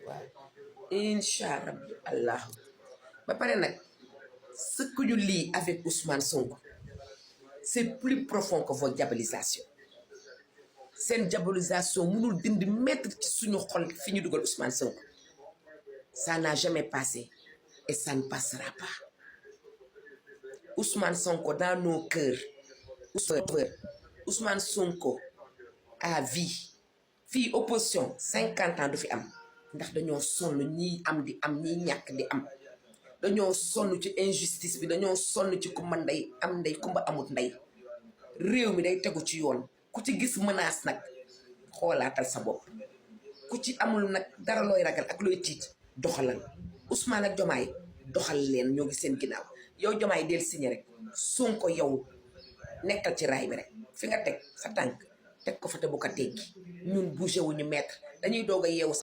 waaw incha allah ba pare nag ce que ñu lis avec Ousmane Sonko c'est plus profond que votre diabolisation seen diabolisation mënul dindi mettre ci suñu xol fi ñu dugal Ousmane Sonko ça n'a jamais passé et ça ne passera pas Ousmane Sonko dans nos cœurs Ousmane Sonko à vie fii opposition 50 ans du fi am ndax dañoo sonn ñii am di am ñii ñàkk di am dañoo sonn ci injustice bi dañoo sonn ci kumba ndey am ndey kumba amut ndey réew mi day tegu ci yoon ku ci gis menace nag xoolaatal sa bopp ku ci amul nag dara looy ragal ak looy tiit doxalal Ousmane ak Jomaay doxal leen ñoo ngi seen ginnaaw yow Jomaay del signé rek Sonko yow nekkal ci raay bi rek fi nga teg sa tànk teg ko fa te bu ko teggi ñun bougé wu ñu mettre dañuy doog a yeewu